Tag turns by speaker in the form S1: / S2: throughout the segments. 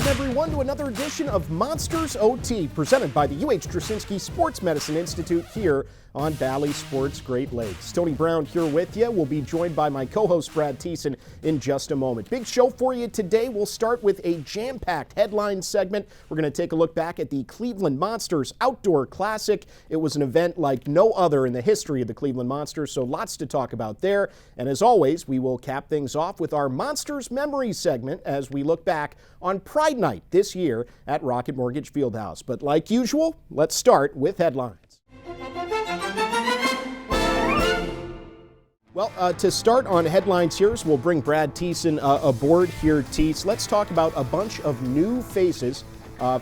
S1: Welcome everyone to another edition of Monsters OT, presented by the UH Drasinski Sports Medicine Institute here on Valley Sports Great Lakes. Tony Brown here with you. We'll be joined by my co-host Brad Thiessen in just a moment. Big show for you today. We'll start with a jam-packed headline segment. We're going to take a look back at the Cleveland Monsters Outdoor Classic. It was an event like no other in the history of the Cleveland Monsters, so lots to talk about there. And as always, we will cap things off with our Monsters Memories segment as we look back on Pride Night this year at Rocket Mortgage Fieldhouse. But like usual, let's start with headlines. Well, to start on headlines here, we'll bring Brad Thiessen aboard here, Teese. Let's talk about a bunch of new faces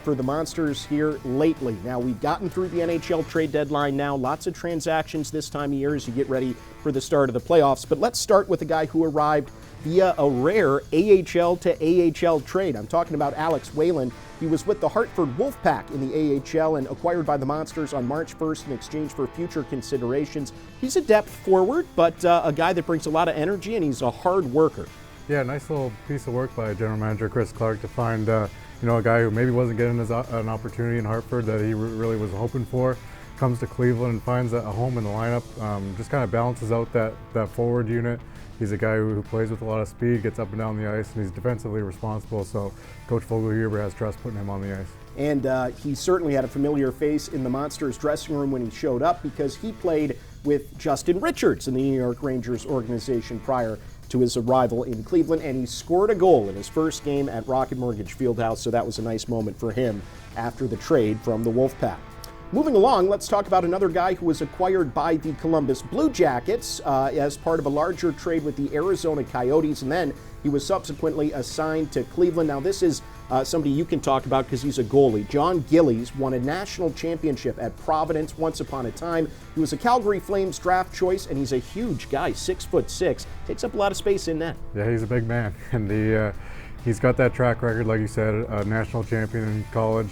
S1: for the Monsters here lately. Now, we've gotten through the NHL trade deadline now. Lots of transactions this time of year as you get ready for the start of the playoffs. But let's start with a guy who arrived via a rare AHL to AHL trade. I'm talking about Alex Whalen. He was with the Hartford Wolfpack in the AHL and acquired by the Monsters on March 1st in exchange for future considerations. He's a depth forward, but a guy that brings a lot of energy, and he's a hard worker.
S2: Yeah, nice little piece of work by General Manager Chris Clark to find a guy who maybe wasn't getting an opportunity in Hartford that he really was hoping for. Comes to Cleveland and finds a home in the lineup. Just kind of balances out that forward unit. He's a guy who plays with a lot of speed, gets up and down the ice, and he's defensively responsible. So Coach Fogelhuber has trust putting him on the ice.
S1: And he certainly had a familiar face in the Monsters dressing room when he showed up, because he played with Justin Richards in the New York Rangers organization prior to his arrival in Cleveland, and he scored a goal in his first game at Rocket Mortgage Fieldhouse, so that was a nice moment for him after the trade from the Wolfpack. Moving along, let's talk about another guy who was acquired by the Columbus Blue Jackets as part of a larger trade with the Arizona Coyotes, and then he was subsequently assigned to Cleveland. Now, this is somebody you can talk about because he's a goalie. John Gillies won a national championship at Providence once upon a time. He was a Calgary Flames draft choice, and he's a huge guy, 6'6", takes up a lot of space in net.
S2: Yeah, he's a big man, and he's got that track record, like you said, a national champion in college,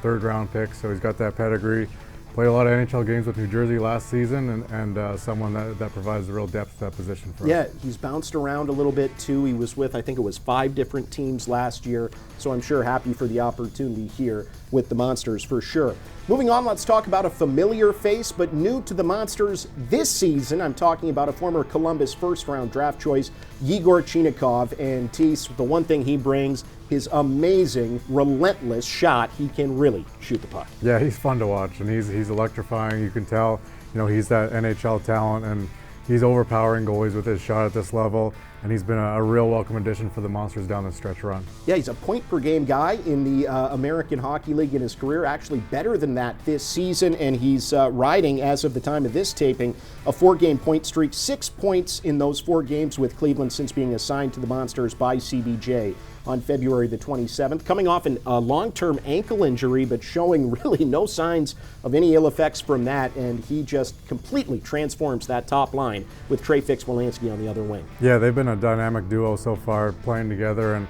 S2: third-round pick, so he's got that pedigree. Played a lot of NHL games with New Jersey last season, and someone that provides a real depth to that position for us.
S1: Yeah, he's bounced around a little bit, too. He was with, I think it was 5 different teams last year, so I'm sure happy for the opportunity here with the Monsters for sure. Moving on, let's talk about a familiar face, but new to the Monsters this season. I'm talking about a former Columbus first-round draft choice, Yegor Chinakhov, and Teese, the one thing he brings, his amazing, relentless shot. He can really shoot the puck.
S2: Yeah, he's fun to watch, and he's electrifying. You can tell, he's that NHL talent, and he's overpowering goalies with his shot at this level, and he's been a real welcome addition for the Monsters down the stretch run. Yeah,
S1: he's a point-per-game guy in the American Hockey League in his career, actually better than that this season, and he's riding, as of the time of this taping, a 4-game point streak, 6 points in those 4 games with Cleveland since being assigned to the Monsters by CBJ on February the 27th, coming off a long-term ankle injury, but showing really no signs of any ill effects from that, and he just completely transforms that top line with Trey Fix-Wolanski on the other wing.
S2: Yeah, they've been a dynamic duo so far playing together, and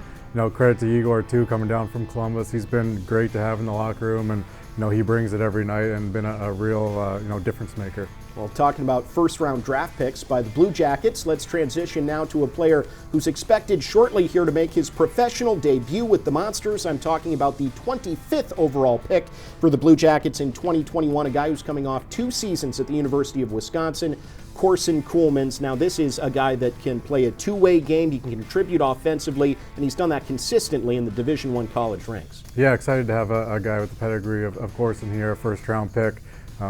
S2: credit to Igor too, coming down from Columbus. He's been great to have in the locker room, and he brings it every night and been a real difference maker.
S1: Well, talking about first-round draft picks by the Blue Jackets, let's transition now to a player who's expected shortly here to make his professional debut with the Monsters. I'm talking about the 25th overall pick for the Blue Jackets in 2021, a guy who's coming off 2 seasons at the University of Wisconsin, Corson Kuhlmans. Now, this is a guy that can play a two-way game. He can contribute offensively, and he's done that consistently in the Division I college ranks.
S2: Yeah, excited to have a guy with the pedigree of Corson here, a first-round pick.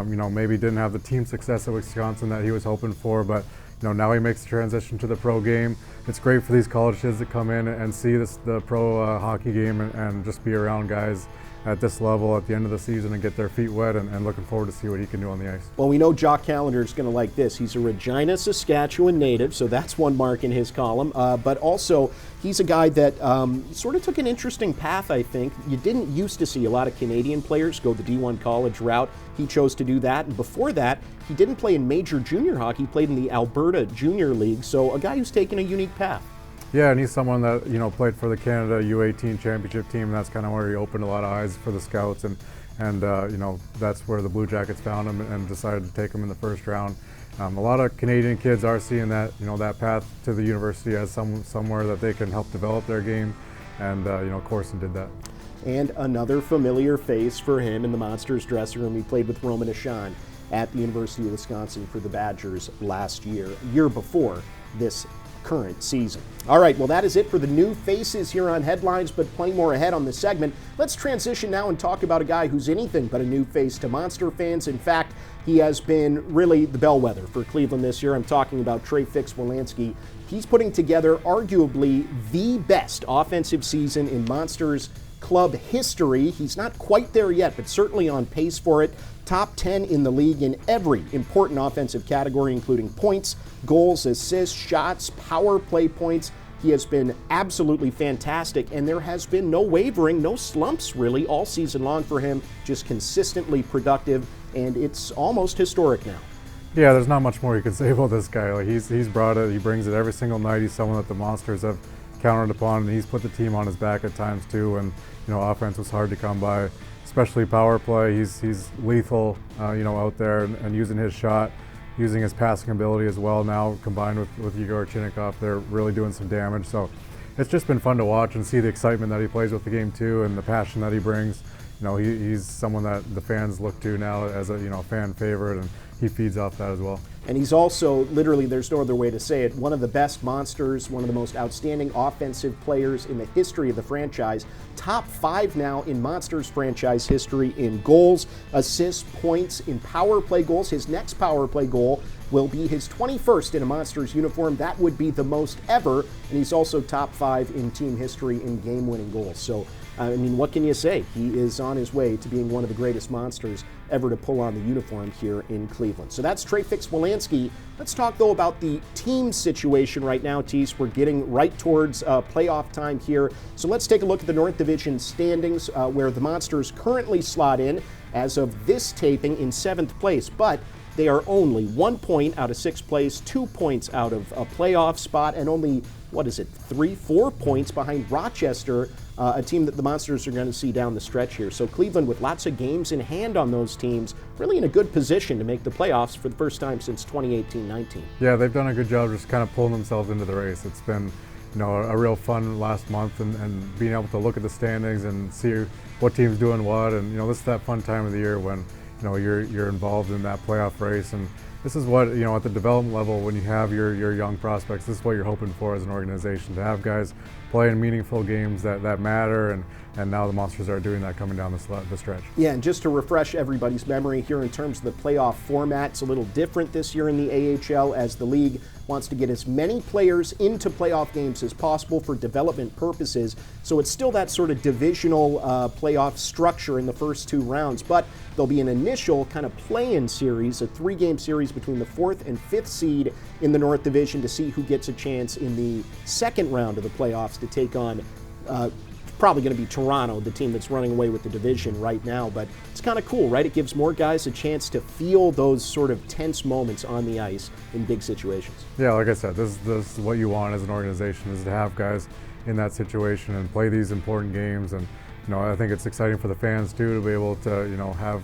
S2: Maybe didn't have the team success at Wisconsin that he was hoping for, but now he makes the transition to the pro game. It's great for these college kids to come in and see the pro hockey game and just be around guys at this level at the end of the season and get their feet wet, and looking forward to see what he can do on the ice.
S1: Well, we know Jock Callender is going to like this. He's a Regina, Saskatchewan native, so that's one mark in his column. But also, he's a guy that sort of took an interesting path, I think. You didn't used to see a lot of Canadian players go the D1 college route. He chose to do that, and before that, he didn't play in major junior hockey. He played in the Alberta Junior League, so a guy who's taken a unique path.
S2: Yeah, and he's someone that played for the Canada U18 championship team, and that's kind of where he opened a lot of eyes for the scouts, and that's where the Blue Jackets found him and decided to take him in the first round. A lot of Canadian kids are seeing that that path to the university as somewhere that they can help develop their game, and Corson did that.
S1: and another familiar face for him in the Monsters dressing room. He played with Roman Ashan at the University of Wisconsin for the Badgers last year before this current season. All right, well, that is it for the new faces here on Headlines, but plenty more ahead on this segment. Let's transition now and talk about a guy who's anything but a new face to Monster fans. In fact, he has been really the bellwether for Cleveland this year. I'm talking about Trey Fix-Wolanski. He's putting together arguably the best offensive season in Monsters club history. He's not quite there yet, but certainly on pace for it. Top 10 in the league in every important offensive category, including points, goals, assists, shots, power play points. He has been absolutely fantastic, and there has been no wavering, no slumps really all season long for him, just consistently productive, and it's almost historic now.
S2: Yeah, there's not much more you can say about this guy. Like he's brought it, he brings it every single night. He's someone that the Monsters have counted upon, and he's put the team on his back at times too, and offense was hard to come by, especially power play. He's lethal, out there and using his shot, using his passing ability as well now, combined with Igor Chinnikov. They're really doing some damage. So it's just been fun to watch and see the excitement that he plays with the game too, and the passion that he brings. He's someone that the fans look to now as a fan favorite, and he feeds off that as well.
S1: And he's also, literally, there's no other way to say it, one of the best Monsters, one of the most outstanding offensive players in the history of the franchise. Top 5 now in Monsters franchise history in goals, assists, points, in power play goals. His next power play goal will be his 21st in a Monsters uniform. That would be the most ever. And he's also top 5 in team history in game-winning goals. So, what can you say? He is on his way to being one of the greatest Monsters ever to pull on the uniform here in Cleveland. So that's Trey Fix-Wolanski. Let's talk, though, about the team situation right now, Tease. We're getting right towards playoff time here. So let's take a look at the North Division standings, where the Monsters currently slot in, as of this taping, in 7th place. But they are only 1 point out of 6th place, 2 points out of a playoff spot, and only, 4 points behind Rochester, a team that the Monsters are going to see down the stretch here. So Cleveland, with lots of games in hand on those teams, really in a good position to make the playoffs for the first time since 2018-19.
S2: Yeah, they've done a good job just kind of pulling themselves into the race. It's been a real fun last month, and being able to look at the standings and see what team's doing what, and this is that fun time of the year when you're involved in that playoff race. And this is what, at the development level, when you have your young prospects, this is what you're hoping for as an organization, to have guys playing meaningful games that matter, and now the Monsters are doing that coming down the stretch.
S1: Yeah, and just to refresh everybody's memory here in terms of the playoff format, it's a little different this year in the AHL, as the league wants to get as many players into playoff games as possible for development purposes. So it's still that sort of divisional playoff structure in the first 2 rounds, but there'll be an initial kind of play-in series, a 3-game series between the 4th and 5th seed in the North Division to see who gets a chance in the second round of the playoffs to take on probably going to be Toronto, the team that's running away with the division right now. But it's kind of cool, right? It gives more guys a chance to feel those sort of tense moments on the ice in big situations.
S2: Yeah, like I said, this is what you want as an organization, is to have guys in that situation and play these important games. And I think it's exciting for the fans too, to be able to have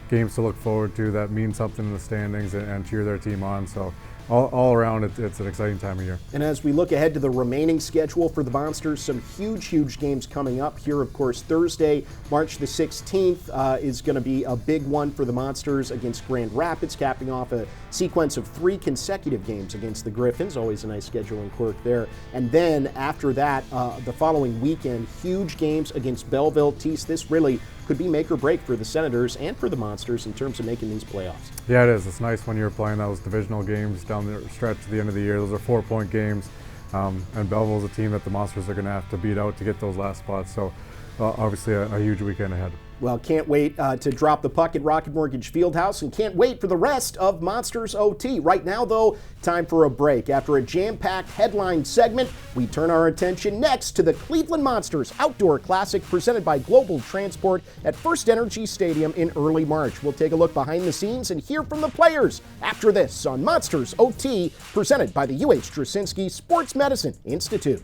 S2: games to look forward to that mean something in the standings and cheer their team on. So all around, it's an exciting time of year.
S1: And as we look ahead to the remaining schedule for the Monsters, some huge games coming up here. Of course, Thursday, March the 16th, is going to be a big one for the Monsters against Grand Rapids, capping off a sequence of 3 consecutive games against the Griffins. Always a nice scheduling quirk there. And then after that, the following weekend, huge games against Belleville. Tease, this really could be make or break for the Senators and for the Monsters in terms of making these playoffs.
S2: Yeah, it is. It's nice when you're playing those divisional games down the stretch at the end of the year. Those are 4-point games, and Belleville's a team that the Monsters are going to have to beat out to get those last spots. So obviously a huge weekend ahead.
S1: Well, can't wait to drop the puck at Rocket Mortgage Fieldhouse, and can't wait for the rest of Monsters OT. Right now, though, time for a break. After a jam-packed headline segment, we turn our attention next to the Cleveland Monsters Outdoor Classic presented by Global Transport at First Energy Stadium in early March. We'll take a look behind the scenes and hear from the players after this on Monsters OT, presented by the UH Drasinski Sports Medicine Institute.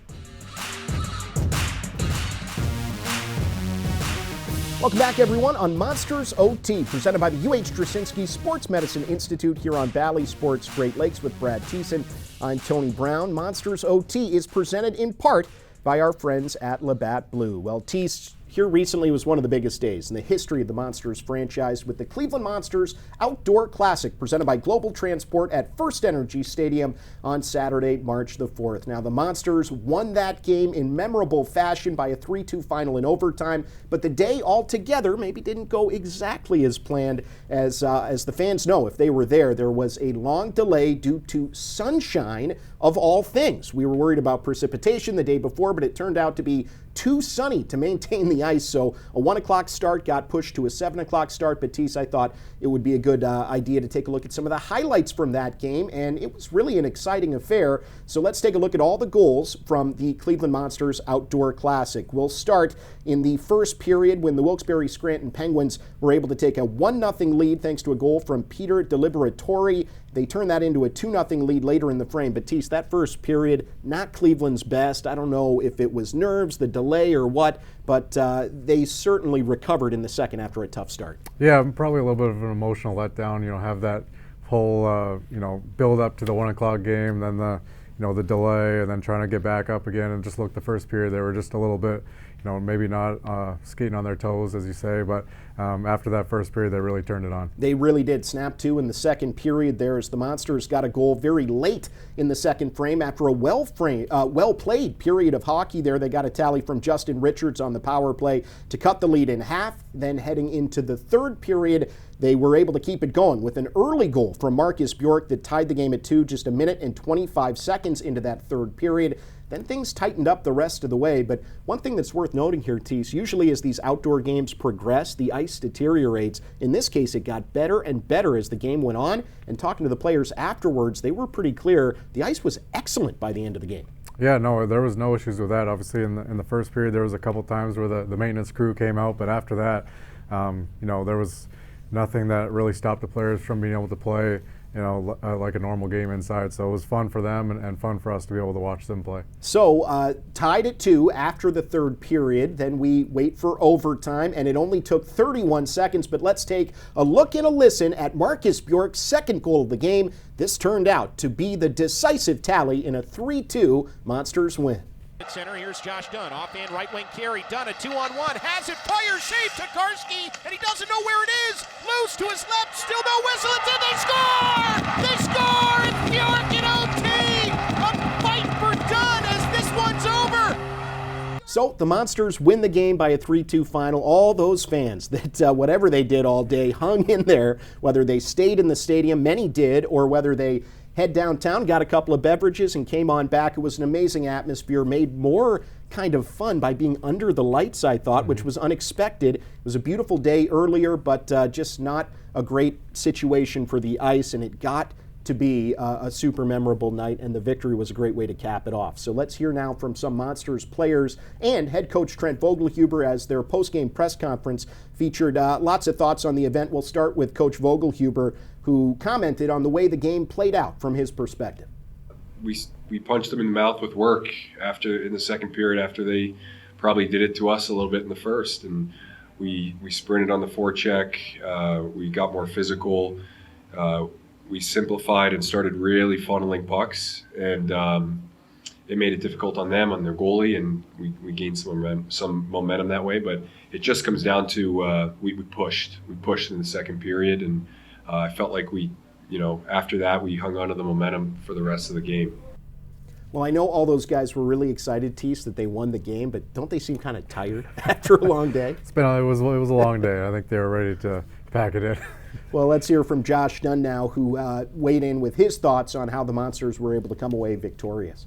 S1: Welcome back, everyone, on Monsters OT, presented by the UH Drasinski Sports Medicine Institute here on Bally Sports Great Lakes with Brad Thiessen. I'm Tony Brown. Monsters OT is presented in part by our friends at Labatt Blue. Well, Tease, here recently was one of the biggest days in the history of the Monsters franchise with the Cleveland Monsters Outdoor Classic presented by Global Transport at First Energy Stadium on Saturday, March the 4th. Now, the Monsters won that game in memorable fashion by a 3-2 final in overtime, but the day altogether maybe didn't go exactly as planned. As the fans know, if they were there was a long delay due to sunshine of all things. We were worried about precipitation the day before, but it turned out to be too sunny to maintain the ice, so a 1 o'clock start got pushed to a 7 o'clock start. But Thiessen, I thought it would be a good idea to take a look at some of the highlights from that game, and it was really an exciting affair. So let's take a look at all the goals from the Cleveland Monsters Outdoor Classic. We'll start in the first period when the Wilkes-Barre-Scranton Penguins were able to take a 1-0 lead thanks to a goal from Peter Deliberatore. They turned that into a 2-0 lead later in the frame. But Thiessen, that first period, not Cleveland's best. I don't know if it was nerves, the delay, or what, but they certainly recovered in the second after a tough start.
S2: Yeah, probably a little bit of an emotional letdown. Have that whole build up to the 1 o'clock game, then the delay, and then trying to get back up again. And just look, the first period they were just a little bit, maybe not skating on their toes, as you say, but after that first period, they really turned it on.
S1: They really did. Snap two in the second period there as the Monsters got a goal very late in the second frame. After a well-played period of hockey there, they got a tally from Justin Richards on the power play to cut the lead in half. Then heading into the third period, they were able to keep it going with an early goal from Marcus Bjork that tied the game at 2 just a minute and 25 seconds into that third period. Then things tightened up the rest of the way. But one thing that's worth noting here, Thiessen, usually as these outdoor games progress, the ice deteriorates. In this case, it got better and better as the game went on. And talking to the players afterwards, they were pretty clear the ice was excellent by the end of the game.
S2: Yeah, no, there was no issues with that. Obviously, in the first period, there was a couple times where the maintenance crew came out. But after that, there was nothing that really stopped the players from being able to play like a normal game inside. So it was fun for them and fun for us to be able to watch them play.
S1: So tied at 2 after the third period. Then we wait for overtime, and it only took 31 seconds. But let's take a look and a listen at Marcus Bjork's second goal of the game. This turned out to be the decisive tally in a 3-2 Monsters win.
S3: At center, here's Josh Dunn. Offhand right wing carry. Dunn a 2-on-1. Has it. Fire shape to Karski. And he doesn't know where it is. Loose to his left. Still no whistle. It's in. They score! They score! And Bjork in OT! A fight for Dunn as this one's over.
S1: So the Monsters win the game by a 3-2 final. All those fans that whatever they did all day hung in there, whether they stayed in the stadium, many did, or whether they head downtown, got a couple of beverages, and came on back. It was an amazing atmosphere, made more kind of fun by being under the lights, I thought, which was unexpected. It was a beautiful day earlier, but just not a great situation for the ice, and it got to be a super memorable night, and the victory was a great way to cap it off. So let's hear now from some Monsters players and head coach Trent Vogelhuber as their post-game press conference featured lots of thoughts on the event. We'll start with Coach Vogelhuber, who commented on the way the game played out from his perspective.
S4: We punched them in the mouth with work in the second period after they probably did it to us a little bit in the first, and we sprinted on the forecheck. We got more physical. We simplified and started really funneling pucks, and it made it difficult on them, on their goalie, and we gained some momentum that way. But it just comes down to we pushed in the second period, and I felt like after that we hung on to the momentum for the rest of the game.
S1: Well, I know all those guys were really excited, Thiessen, that they won the game, but don't they seem kind of tired after a long day?
S2: It was a long day. I think they were ready to pack it in.
S1: Well, let's hear from Josh Dunn now, who weighed in with his thoughts on how the Monsters were able to come away victorious.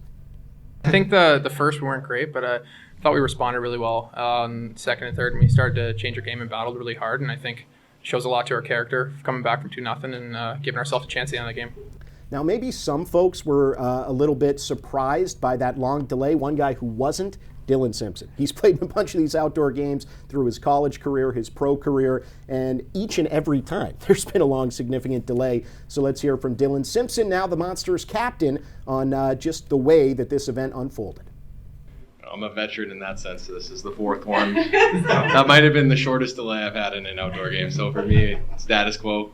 S5: I think the first we weren't great, but I thought we responded really well second and third, and we started to change our game and battled really hard, and I think it shows a lot to our character coming back from 2-0 and giving ourselves a chance at the end of the game.
S1: Now, maybe some folks were a little bit surprised by that long delay. One guy who wasn't, Dylan Simpson. He's played a bunch of these outdoor games through his college career, his pro career, and each and every time there's been a long, significant delay. So let's hear from Dylan Simpson, now the Monsters captain, on just the way that this event unfolded.
S6: I'm a veteran in that sense. This is the fourth one. That might have been the shortest delay I've had in an outdoor game. So for me, status quo.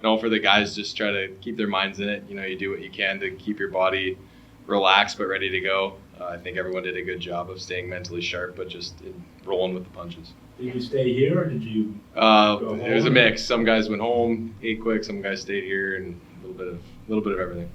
S6: For the guys, just try to keep their minds in it. You do what you can to keep your body relaxed but ready to go. I think everyone did a good job of staying mentally sharp, but just rolling with the punches.
S7: Did you stay here or did you go home?
S6: It was a mix. Some guys went home, ate quick. Some guys stayed here, and a little bit of everything.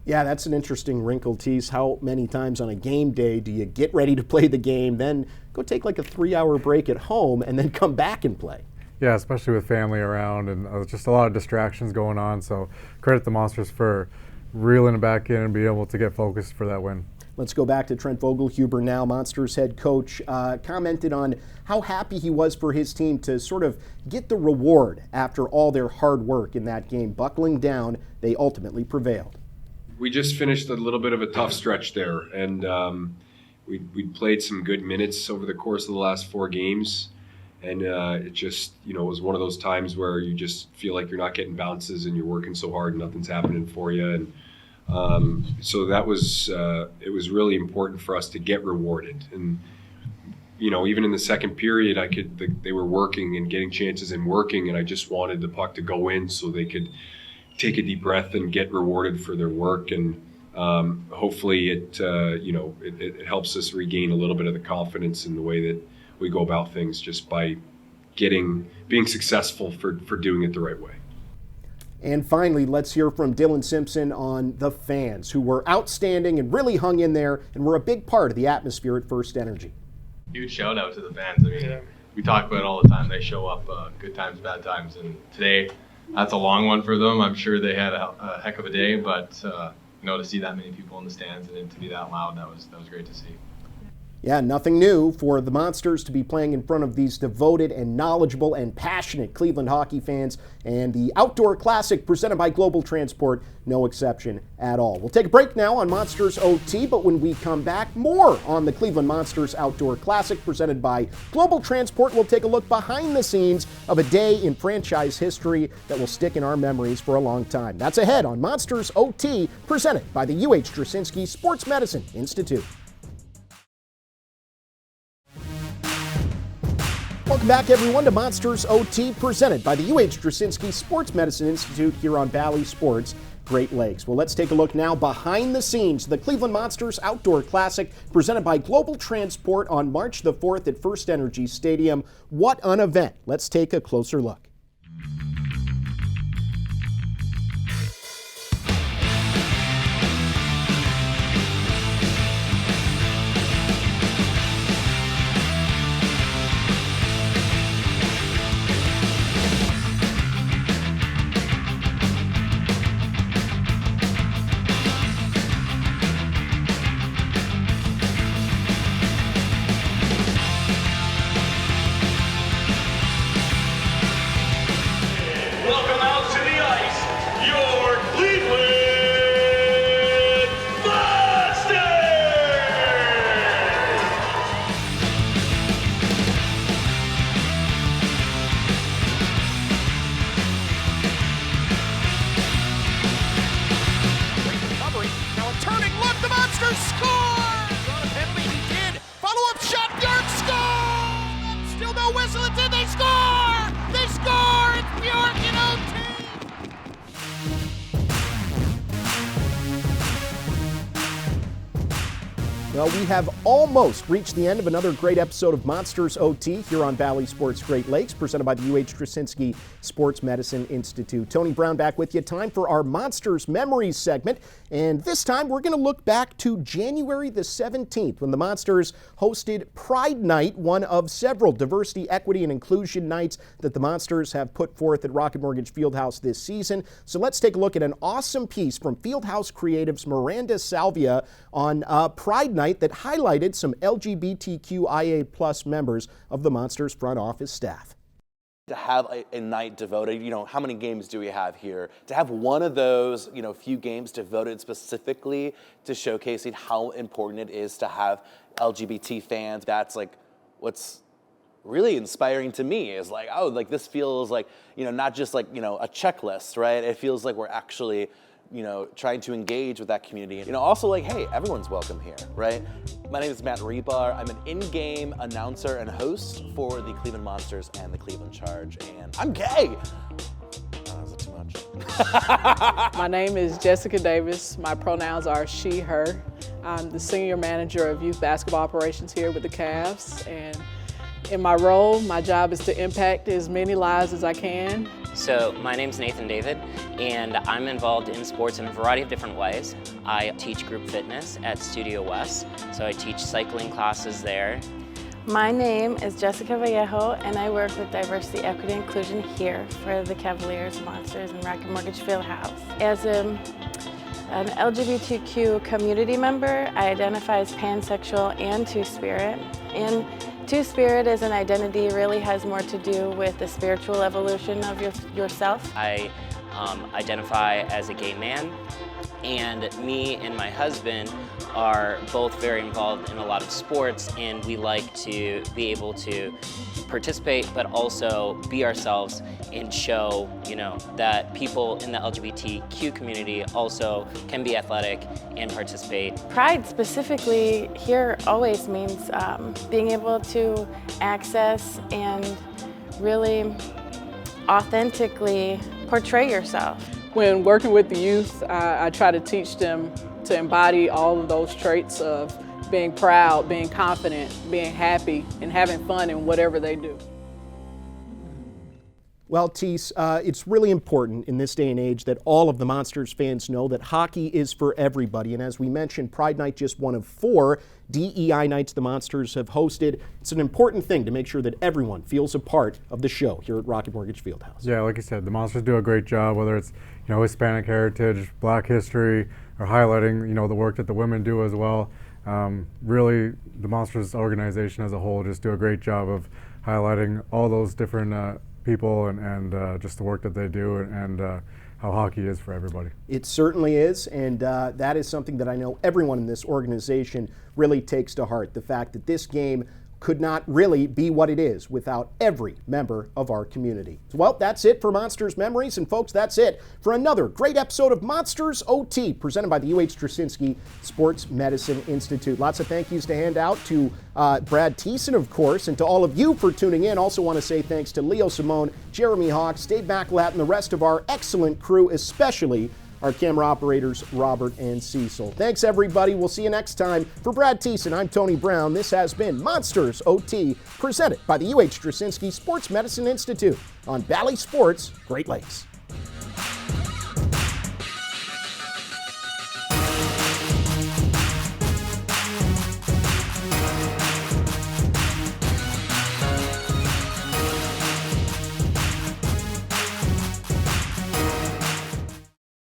S1: Yeah, that's an interesting wrinkle, Tease. How many times on a game day do you get ready to play the game, then go take like a 3-hour break at home, and then come back and play?
S2: Yeah, especially with family around and just a lot of distractions going on. So credit the Monsters for reeling it back in and be able to get focused for that win.
S1: Let's go back to Trent Vogelhuber now. Monsters head coach commented on how happy he was for his team to sort of get the reward after all their hard work in that game. Buckling down, they ultimately prevailed.
S4: We just finished a little bit of a tough stretch there, and we played some good minutes over the course of the last 4 games, and it just, it was one of those times where you just feel like you're not getting bounces and you're working so hard and nothing's happening for you, and so that was it was really important for us to get rewarded. And even in the second period, they were working and getting chances and working, and I just wanted the puck to go in so they could take a deep breath and get rewarded for their work. And hopefully it helps us regain a little bit of the confidence in the way that we go about things, just by being successful for doing it the right way.
S1: And finally, let's hear from Dylan Simpson on the fans, who were outstanding and really hung in there and were a big part of the atmosphere at First Energy.
S6: Huge shout out to the fans. I mean, we talk about it all the time. They show up, good times, bad times, and today, that's a long one for them. I'm sure they had a heck of a day, but to see that many people in the stands and to be that loud, that was great to see.
S1: Yeah, nothing new for the Monsters to be playing in front of these devoted and knowledgeable and passionate Cleveland hockey fans, and the Outdoor Classic presented by Global Transport, no exception at all. We'll take a break now on Monsters OT, but when we come back, more on the Cleveland Monsters Outdoor Classic presented by Global Transport. We'll take a look behind the scenes of a day in franchise history that will stick in our memories for a long time. That's ahead on Monsters OT, presented by the UH Drasinski Sports Medicine Institute. Welcome back, everyone, to Monsters OT, presented by the UH Drasinski Sports Medicine Institute here on Valley Sports Great Lakes. Well, let's take a look now behind the scenes of the Cleveland Monsters Outdoor Classic, presented by Global Transport on March the 4th at First Energy Stadium. What an event. Let's take a closer look. Well, we have almost reached the end of another great episode of Monsters OT here on Valley Sports Great Lakes, presented by the UH Drasinski Sports Medicine Institute. Tony Brown back with you. Time for our Monsters Memories segment. And this time we're going to look back to January the 17th when the Monsters hosted Pride Night, one of several diversity, equity, and inclusion nights that the Monsters have put forth at Rocket Mortgage Fieldhouse this season. So let's take a look at an awesome piece from Fieldhouse Creative's Miranda Salvia on Pride Night that highlighted some LGBTQIA plus members of the Monsters front office staff.
S8: To have a night devoted, how many games do we have here? To have one of those, few games devoted specifically to showcasing how important it is to have LGBT fans, that's what's really inspiring to me is this feels like, not just a checklist, right? It feels like we're actually trying to engage with that community. Also hey, everyone's welcome here, right? My name is Matt Rebar. I'm an in-game announcer and host for the Cleveland Monsters and the Cleveland Charge, and I'm gay. Is it too much?
S9: My name is Jessica Davis. My pronouns are she, her. I'm the Senior Manager of Youth Basketball Operations here with the Cavs. And in my role, my job is to impact as many lives as I can.
S10: So my name's Nathan David, and I'm involved in sports in a variety of different ways. I teach group fitness at Studio West, so I teach cycling classes there.
S11: My name is Jessica Vallejo, and I work with diversity, equity, and inclusion here for the Cavaliers, Monsters, and Rocket Mortgage Fieldhouse. As an LGBTQ community member, I identify as pansexual and two-spirit. And two-spirit as an identity really has more to do with the spiritual evolution of yourself.
S10: I identify as a gay man, and me and my husband are both very involved in a lot of sports, and we like to be able to participate but also be ourselves and show, that people in the LGBTQ community also can be athletic and participate.
S11: Pride specifically here always means being able to access and really authentically portray yourself.
S9: When working with the youth, I try to teach them to embody all of those traits of being proud, being confident, being happy, and having fun in whatever they do.
S1: Well, Thiessen, it's really important in this day and age that all of the Monsters fans know that hockey is for everybody. And as we mentioned, Pride Night just one of 4 DEI nights the Monsters have hosted. It's an important thing to make sure that everyone feels a part of the show here at Rocket Mortgage Fieldhouse.
S2: Yeah, like you said, the Monsters do a great job, whether it's Hispanic heritage, Black history, or highlighting the work that the women do as well. Really, the Monsters organization as a whole just do a great job of highlighting all those different people and just the work that they do and how hockey is for everybody.
S1: It certainly is, and that is something that I know everyone in this organization really takes to heart, the fact that this game could not really be what it is without every member of our community. Well, that's it for Monsters Memories, and folks, that's it for another great episode of Monsters OT, presented by the UH Straczynski Sports Medicine Institute. Lots of thank yous to hand out to Brad Thiessen, of course, and to all of you for tuning in. Also want to say thanks to Leo Simone, Jeremy Hawks, Dave McLatt, and the rest of our excellent crew, especially our camera operators, Robert and Cecil. Thanks, everybody. We'll see you next time. For Brad Thiessen, I'm Tony Brown. This has been Monsters OT, presented by the UH Straczynski Sports Medicine Institute on Bally Sports, Great Lakes.